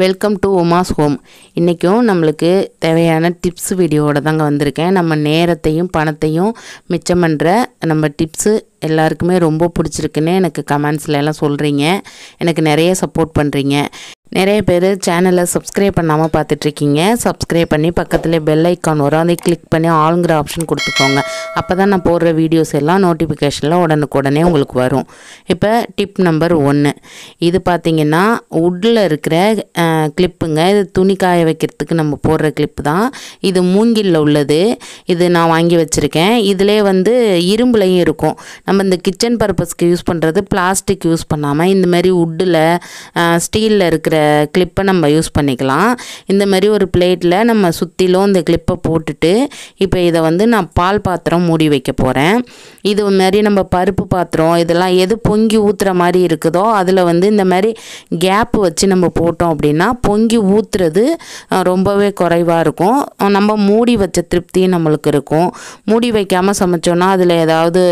Welcome to Uma's home. இன்றைக்கும் நம்மளுக்கு தேவையான டிப்ஸ் வீடியோவோட தாங்க வந்திருக்கேன். நம்ம நேரத்தையும் பணத்தையும் மிச்சம் பண்ணுற நம்ம டிப்ஸு எல்லாருக்குமே ரொம்ப பிடிச்சிருக்குன்னு எனக்கு கமெண்ட்ஸில் எல்லாம் சொல்கிறீங்க. எனக்கு நிறைய சப்போர்ட் பண்ணுறீங்க. நிறைய பேர் சேனலை சப்ஸ்கிரைப் பண்ணாமல் பார்த்துட்ருக்கீங்க. சப்ஸ்கிரைப் பண்ணி பக்கத்தில் பெல் ஐக்கான் வரும், அதை கிளிக் பண்ணி ஆளுங்கிற ஆப்ஷன் கொடுத்துக்கோங்க. அப்போ தான் நான் போடுற வீடியோஸ் எல்லாம் நோட்டிஃபிகேஷனில் உடனுக்குடனே உங்களுக்கு வரும். இப்போ டிப் நம்பர் 1, இது பார்த்திங்கன்னா உட்டில் இருக்கிற கிளிப்புங்க. இது துணி காய வைக்கிறதுக்கு நம்ம போடுற கிளிப்பு தான். இது மூங்கிலில் உள்ளது. இது நான் வாங்கி வச்சுருக்கேன். இதிலே இரும்புலையும் இருக்கும். நம்ம இந்த கிச்சன் பர்பஸ்க்கு யூஸ் பண்ணுறது பிளாஸ்டிக் யூஸ் பண்ணாமல் இந்த மாதிரி உட்டில் ஸ்டீலில் இருக்கிற கிளிப்பை நம்ம யூஸ் பண்ணிக்கலாம். இந்த மாதிரி ஒரு பிளேட்டில் நம்ம சுற்றிலும் இந்த கிளிப்பை போட்டுட்டு இப்போ இதை நான் பால் பாத்திரம் மூடி வைக்க போகிறேன். இது மாதிரி நம்ம பருப்பு பாத்திரம் இதெல்லாம் எது பொங்கி ஊற்றுற மாதிரி இருக்குதோ அதில் இந்த மாதிரி கேப்பு வச்சு நம்ம போட்டோம் அப்படின்னா பொங்கி ஊற்றுறது ரொம்பவே குறைவாக இருக்கும். நம்ம மூடி வச்ச திருப்தியும் நம்மளுக்கு இருக்கும். மூடி வைக்காமல் சமைச்சோன்னா அதில் ஏதாவது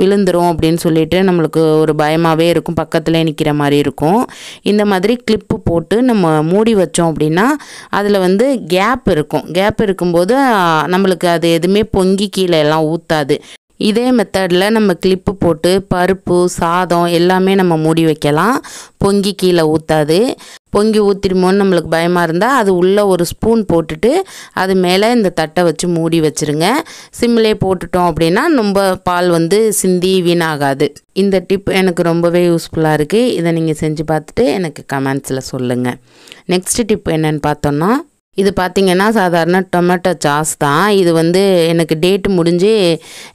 விழுந்துரும் அப்படின்னு சொல்லிட்டு நம்மளுக்கு ஒரு பயமாகவே இருக்கும். பக்கத்தில் நிற்கிற மாதிரி இருக்கும். இந்த மாதிரி கிளிப்பு போட்டு நம்ம மூடி வச்சோம் அப்படின்னா அதில் கேப் இருக்கும். கேப் இருக்கும்போது நம்மளுக்கு அது எதுவுமே பொங்கி கீழே எல்லாம் ஊற்றாது. இதே மெத்தடில் நம்ம கிளிப்பு போட்டு பருப்பு சாதம் எல்லாமே நம்ம மூடி வைக்கலாம். பொங்கி கீழே ஊற்றாது. பொங்கி ஊற்றிடுமோன்னு நம்மளுக்கு பயமாக இருந்தால் அது உள்ளே ஒரு ஸ்பூன் போட்டுட்டு அது மேலே இந்த தட்டை வச்சு மூடி வச்சுருங்க. சிம்மிலே போட்டுட்டோம் அப்படின்னா ரொம்ப பால் சிந்தி வீணாகாது. இந்த டிப் எனக்கு ரொம்பவே யூஸ்ஃபுல்லாக இருக்குது. இதை நீங்கள் செஞ்சு பார்த்துட்டு எனக்கு கமெண்ட்ஸில் சொல்லுங்கள். நெக்ஸ்ட் டிப் என்னென்னு பார்த்தோன்னா, இது பார்த்திங்கன்னா சாதாரண டொமேட்டோ சாஸ் தான். இது எனக்கு டேட்டு முடிஞ்சு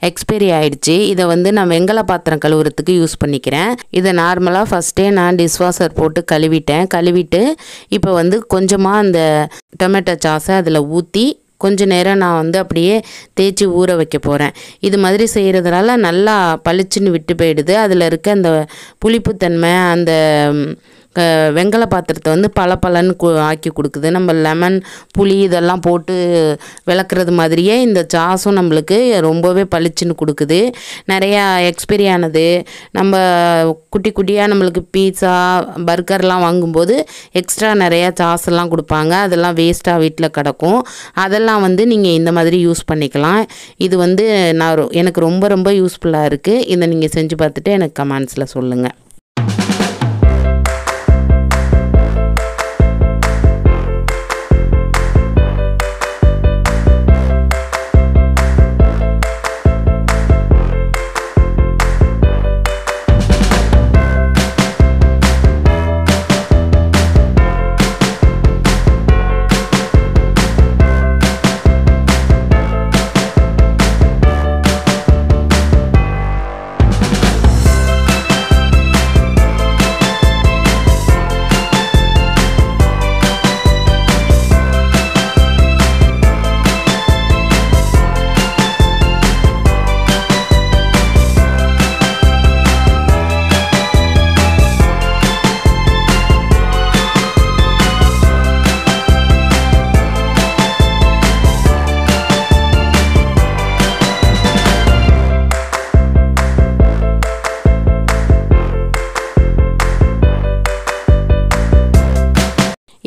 எக்ஸ்பைரி ஆகிடுச்சு. இதை நான் வெங்கல பாத்திரம் கழுவுறதுக்கு யூஸ் பண்ணிக்கிறேன். இதை நார்மலாக ஃபஸ்ட்டே நான் டிஷ்வாஷர் போட்டு கழுவிட்டு இப்போ கொஞ்சமாக அந்த டொமேட்டோ சாஸை அதில் ஊற்றி கொஞ்ச நேரம் நான் அப்படியே தேய்ச்சி ஊற வைக்க போகிறேன். இது மாதிரி செய்கிறதுனால நல்லா பளிச்சுன்னு விட்டு போயிடுது. அதில் இருக்க அந்த புளிப்புத்தன்மை அந்த வெங்கல பாத்திரத்தை பளபளன்னு ஆக்கி கொடுக்குது. நம்ம லெமன் புளி இதெல்லாம் போட்டு விளக்குறது மாதிரியே இந்த சாஸும் நம்மளுக்கு ரொம்பவே பளிச்சுன்னு கொடுக்குது. நிறையா எக்ஸ்பைரி ஆனது நம்ம குட்டி குட்டியாக நம்மளுக்கு பீட்சா பர்கர்லாம் வாங்கும்போது எக்ஸ்ட்ரா நிறையா சாஸெல்லாம் கொடுப்பாங்க. அதெல்லாம் வேஸ்ட்டாக வீட்டில் கிடக்கும். அதெல்லாம் நீங்கள் இந்த மாதிரி யூஸ் பண்ணிக்கலாம். இது எனக்கு ரொம்ப ரொம்ப யூஸ்ஃபுல்லாக இருக்குது. இதை நீங்கள் செஞ்சு பார்த்துட்டு எனக்கு கமெண்ட்ஸில் சொல்லுங்கள்.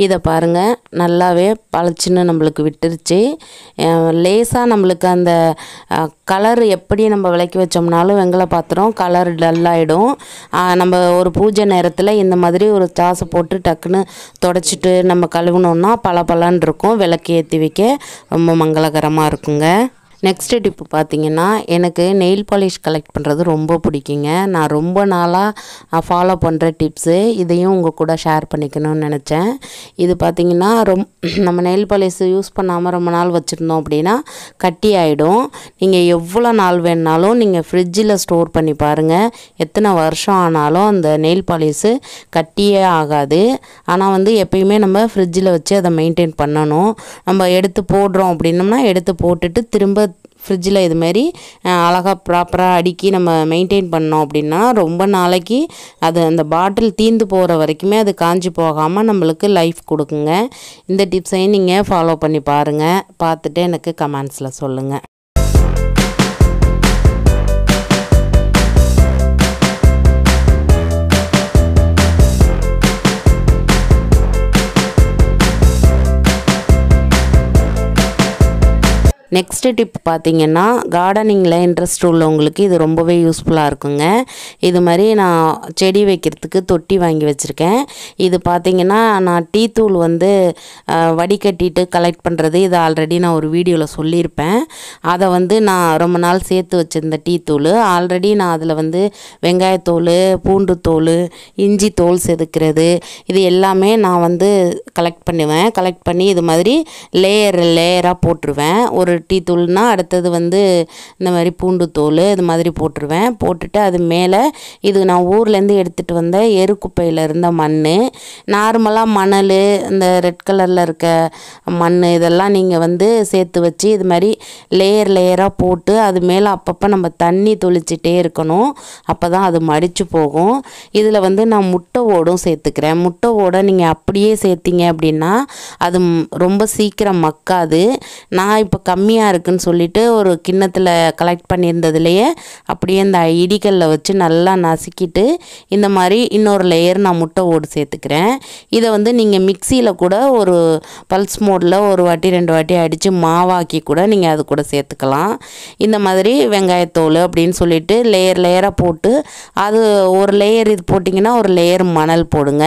இதை பாருங்கள், நல்லாவே பளிச்சுன்னு நம்மளுக்கு விட்டுருச்சு. லேசாக நம்மளுக்கு அந்த கலர் எப்படி நம்ம விளக்கி வச்சோம்னாலும் வெங்கல பாத்திரம் கலர் டல்லாகிடும். நம்ம ஒரு பூஜை நேரத்தில் இந்த மாதிரி ஒரு சாஸை போட்டு டக்குன்னு தொடச்சிட்டு நம்ம கழுவுனோன்னா பளபளன்னு இருக்கும். விளக்கு ஏற்றி வைக்க ரொம்ப மங்களகரமாக இருக்குங்க. நெக்ஸ்ட் டிப்பு பார்த்திங்கன்னா, எனக்கு நெயில் பாலிஷ் கலெக்ட் பண்ணுறது ரொம்ப பிடிக்குங்க. நான் ரொம்ப நாளாக ஃபாலோ பண்ணுற டிப்ஸு இதையும் உங்கள் கூட ஷேர் பண்ணிக்கணும்னு நினச்சேன். இது பார்த்திங்கன்னா நம்ம நெயில் பாலிஷ் யூஸ் பண்ணாமல் ரொம்ப நாள் வச்சுருந்தோம் அப்படின்னா கட்டி ஆகிடும். நீங்கள் எவ்வளோ நாள் வேணுனாலும் நீங்கள் ஃப்ரிட்ஜில் ஸ்டோர் பண்ணி பாருங்கள். எத்தனை வருஷம் ஆனாலும் அந்த நெயில் பாலிஷு கட்டியே ஆகாது. ஆனால் எப்பயுமே நம்ம ஃப்ரிட்ஜில் வச்சு அதை மெயின்டைன் பண்ணணும். நம்ம எடுத்து போடுறோம் அப்படின்னோம்னா எடுத்து போட்டுட்டு திரும்ப ஃப்ரிட்ஜில் இதுமாரி அழகாக ப்ராப்பராக அடுக்கி நம்ம மெயின்டைன் பண்ணோம் அப்படின்னா ரொம்ப நாளைக்கு அது அந்த பாட்டில் தீர்ந்து போகிற வரைக்குமே அது காஞ்சி போகாமல் நம்மளுக்கு லைஃப் கொடுக்குங்க. இந்த டிப்ஸையும் நீங்கள் ஃபாலோ பண்ணி பாருங்கள். பார்த்துட்டு எனக்கு கமெண்ட்ஸில் சொல்லுங்கள். நெக்ஸ்ட் டிப் பார்த்தீங்கன்னா, கார்டனிங்கில் இன்ட்ரெஸ்ட் உள்ளவங்களுக்கு இது ரொம்பவே யூஸ்ஃபுல்லாக இருக்குங்க. இது மாதிரி நான் செடி வைக்கிறதுக்கு தொட்டி வாங்கி வச்சுருக்கேன். இது பார்த்தீங்கன்னா, நான் டீ தூள் வந்து வடிகட்டிட்டு கலெக்ட் பண்ணுறது, இது ஆல்ரெடி நான் ஒரு வீடியோவில் சொல்லியிருப்பேன். அதை வந்து நான் ரொம்ப நாள் சேர்த்து வச்சுருந்த டீ தூள், ஆல்ரெடி நான் அதில் வந்து வெங்காயத்தோல், பூண்டு தோல், இஞ்சி தோல் செதுக்கிறது, இது எல்லாமே நான் வந்து கலெக்ட் பண்ணுவேன். கலெக்ட் பண்ணி இது மாதிரி லேயராக போட்டுருவேன். ஒரு டீ தூள்னா அடுத்தது வந்து இந்த மாதிரி பூண்டு தோல் இது மாதிரி போட்டுருவேன். போட்டுட்டு அது மேலே இது நான் ஊர்லேருந்து எடுத்துகிட்டு வந்த எருக்குப்பையில் இருந்த மண், நார்மலாக மணல், இந்த ரெட் கலரில் இருக்க மண், இதெல்லாம் நீங்கள் வந்து சேர்த்து வச்சு இது மாதிரி லேயராக போட்டு அது மேலே அப்பப்போ நம்ம தண்ணி தொளிச்சிட்டே இருக்கணும். அப்போ தான் அது மடித்து போகும். இதில் வந்து நான் முட்டை ஓடும் சேர்த்துக்கிறேன். முட்டை ஓடை நீங்கள் அப்படியே சேர்த்திங்க அப்படின்னா அது ரொம்ப சீக்கிரம் மக்காது. நான் இப்போ கம்மியாக இருக்குன்னு சொல்லிட்டு ஒரு கிண்ணத்தில் கலெக்ட் பண்ணியிருந்ததுலையே அப்படியே இந்த இடிகளில் வச்சு நல்லா நசுக்கிட்டு இந்த மாதிரி இன்னொரு லேயர் நான் முட்டை ஓடு சேர்த்துக்கிறேன். இதை வந்து நீங்கள் மிக்சியில் கூட ஒரு பல்ஸ் மோடில் ஒரு வாட்டி 2 வாட்டி அடித்து மாவாக்கி கூட நீங்கள் அது கூட சேர்த்துக்கலாம். இந்த மாதிரி வெங்காயத்தோல் அப்படின்னு சொல்லிட்டு லேயராக போட்டு அது ஒரு லேயர் இது போட்டிங்கன்னா ஒரு லேயர் மணல் போடுங்க,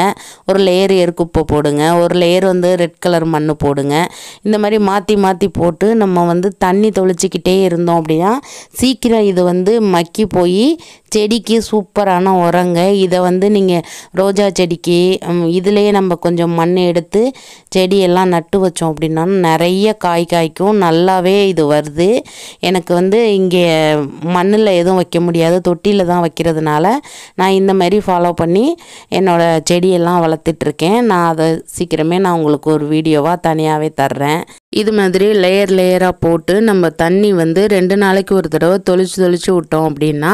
ஒரு லேயர் எருக்குப்பை போடுங்க, ஒரு லேயர் வந்து ரெட் கலர் மண் போடுங்க. இந்த மாதிரி மாற்றி போட்டு நம்ம வந்து தண்ணி தொளிச்சிக்கிட்டே இருந்தோம் அப்படின்னா சீக்கிரம் இது வந்து மக்கி போய் செடிக்கு சூப்பரான உரங்க. இதை வந்து நீங்கள் ரோஜா செடிக்கு இதுலேயே நம்ம கொஞ்சம் மண் எடுத்து செடியெல்லாம் நட்டு வச்சோம் அப்படின்னா நிறைய காய்க்கும். நல்லாவே இது வருது. எனக்கு வந்து இங்கே மண்ணில் எதுவும் வைக்க முடியாது, தொட்டியில் தான் வைக்கிறதுனால நான் இந்த மாதிரி ஃபாலோ பண்ணி என்னோடய செடியெல்லாம் வளர்த்துட்ருக்கேன். நான் அதை சீக்கிரமே நான் உங்களுக்கு ஒரு வீடியோவாக தனியாகவே தர்றேன். இது மாதிரி லேயராக போட்டு நம்ம தண்ணி வந்து 2 நாளைக்கு ஒரு தடவை தொளிச்சு விட்டோம் அப்படின்னா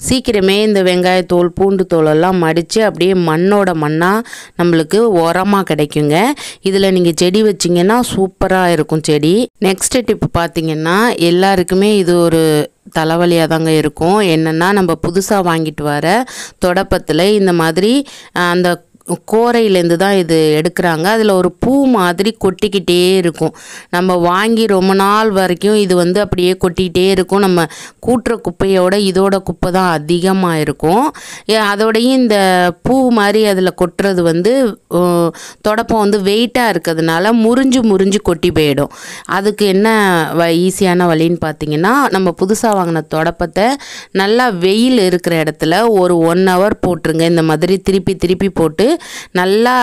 சீக்கிரமே இந்த வெங்காயத்தோல், பூண்டு தோலெல்லாம் மடித்து அப்படியே மண்ணோட மண்ணாக நம்மளுக்கு உரமாக கிடைக்குங்க. இதில் நீங்கள் செடி வச்சிங்கன்னா சூப்பராக இருக்கும் செடி. நெக்ஸ்ட் டிப் பார்த்திங்கன்னா, எல்லாருக்குமே இது ஒரு தலைவலியாக தாங்க இருக்கும். என்னென்னா, நம்ம புதுசாக வாங்கிட்டு வர தொடப்பத்தில் இந்த மாதிரி அந்த கோரையிலேருந்து தான் இது எடுக்கிறாங்க. அதில் ஒரு பூ மாதிரி கொட்டிக்கிட்டே இருக்கும். நம்ம வாங்கி ரொம்ப நாள் வரைக்கும் இது வந்து அப்படியே கொட்டிக்கிட்டே இருக்கும். நம்ம கூட்டுற குப்பையோட இதோட குப்பை தான் அதிகமாக இருக்கும். அதோடையும் இந்த பூ மாதிரி அதில் கொட்டுறது வந்து தொடப்பம் வந்து வெயிட்டாக இருக்கிறதுனால முறிஞ்சு கொட்டி போயிடும். அதுக்கு என்ன ஈஸியான வழின்னு பார்த்தீங்கன்னா, நம்ம புதுசாக வாங்கின தொடப்பத்தை நல்லா வெயில் இருக்கிற இடத்துல ஒரு 1 hour போட்டுருங்க. இந்த மாதிரி திருப்பி போட்டு நல்லா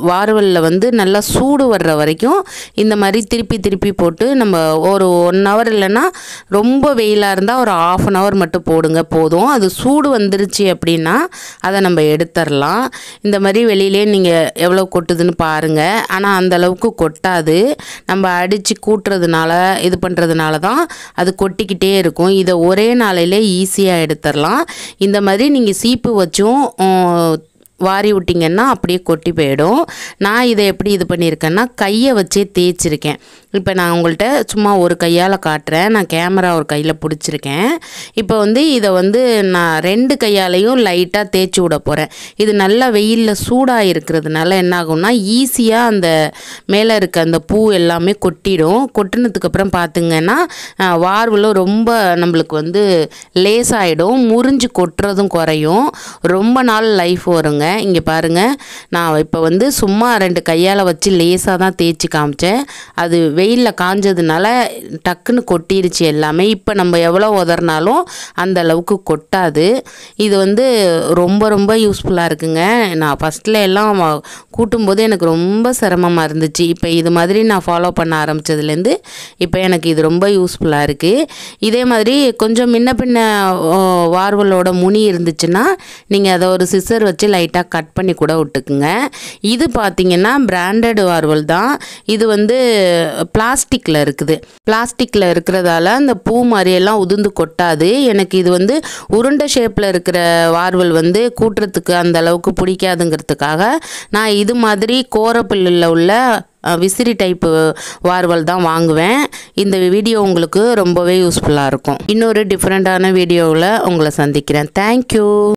வார்வலில் வந்து நல்லா சூடு வர்ற வரைக்கும் இந்த மாதிரி திருப்பி போட்டு நம்ம ஒரு 1 hour இல்லைன்னா ரொம்ப வெயிலாக இருந்தால் ஒரு 1/2 hour மட்டும் போடுங்க போதும். அது சூடு வந்துருச்சு அப்படின்னா அதை நம்ம எடுத்துடலாம். இந்த மாதிரி வெளியிலே நீங்கள் எவ்வளோ கொட்டுதுன்னு பாருங்கள். ஆனால் அந்தளவுக்கு கொட்டாது. நம்ம அடித்து கூட்டுறதுனால இது பண்ணுறதுனால தான் அது கொட்டிக்கிட்டே இருக்கும். இதை ஒரே நாளையிலே ஈஸியாக எடுத்துடலாம். இந்த மாதிரி நீங்கள் சீப்பு வச்சும் வாரி விட்டிங்கன்னா அப்படியே கொட்டி போயிடும். நான் இதை எப்படி இது பண்ணியிருக்கேன்னா, கையை வச்சே தேய்ச்சிருக்கேன். இப்போ நான் உங்கள்கிட்ட சும்மா ஒரு கையால் காட்டுறேன். நான் கேமரா ஒரு கையில் பிடிச்சிருக்கேன். இப்போ வந்து இதை வந்து நான் 2 கையாலையும் லைட்டாக தேய்ச்சி விட போகிறேன். இது நல்லா வெயிலில் சூடாக இருக்கிறதுனால என்ன ஆகும்னா ஈஸியாக அந்த மேலே இருக்க அந்த பூ எல்லாமே கொட்டிடும். கொட்டினதுக்கப்புறம் பார்த்திங்கன்னா வார்வில் ரொம்ப நம்மளுக்கு வந்து லேசாகிடும். முறிஞ்சு கொட்டுறதும் குறையும். ரொம்ப நாள் லைஃப் வருங்க. இங்கே பாருங்கள், நான் இப்போ வந்து சும்மா 2 கையால் வச்சு லேசாக தான் தேய்ச்சி காமிச்சேன். அது வெயிலில் காஞ்சதுனால டக்குன்னு கொட்டிருச்சு எல்லாமே. இப்போ நம்ம எவ்வளோ உதறினாலும் அந்த அளவுக்கு கொட்டாது. இது வந்து ரொம்ப யூஸ்ஃபுல்லாக இருக்குங்க. நான் ஃபஸ்ட்டில் எல்லாம் கூட்டும்போது எனக்கு ரொம்ப சிரமமாக இருந்துச்சு. இப்போ இது மாதிரி நான் ஃபாலோ பண்ண ஆரம்பித்ததுலேருந்து இப்போ எனக்கு இது ரொம்ப யூஸ்ஃபுல்லாக இருக்குது. இதே மாதிரி கொஞ்சம் முன்ன பின்ன வார்வலோட முனி இருந்துச்சுன்னா நீங்கள் அதை ஒரு சிசர் வச்சு லைட்டாக கட் பண்ணி கூட விட்டுக்குங்க. இது பார்த்திங்கன்னா பிராண்டட் வார்வல் தான். இது வந்து பிளாஸ்டிக்கில் இருக்குது. பிளாஸ்டிக்கில் இருக்கிறதால அந்த பூ மாதிரியெல்லாம் உதிர்ந்து கொட்டாது. எனக்கு இது வந்து உருண்டை ஷேப்பில் இருக்கிற வார்வல் வந்து கூட்டுறதுக்கு அந்த அளவுக்கு பிடிக்காதுங்கிறதுக்காக நான் இது மாதிரி கோரப்பில்லில் உள்ள விசிறி டைப்பு வார்வல் தான் வாங்குவேன். இந்த வீடியோ உங்களுக்கு ரொம்பவே யூஸ்ஃபுல்லாக இருக்கும். இன்னொரு டிஃப்ரெண்ட்டான வீடியோவில் உங்களை சந்திக்கிறேன். தேங்க்யூ.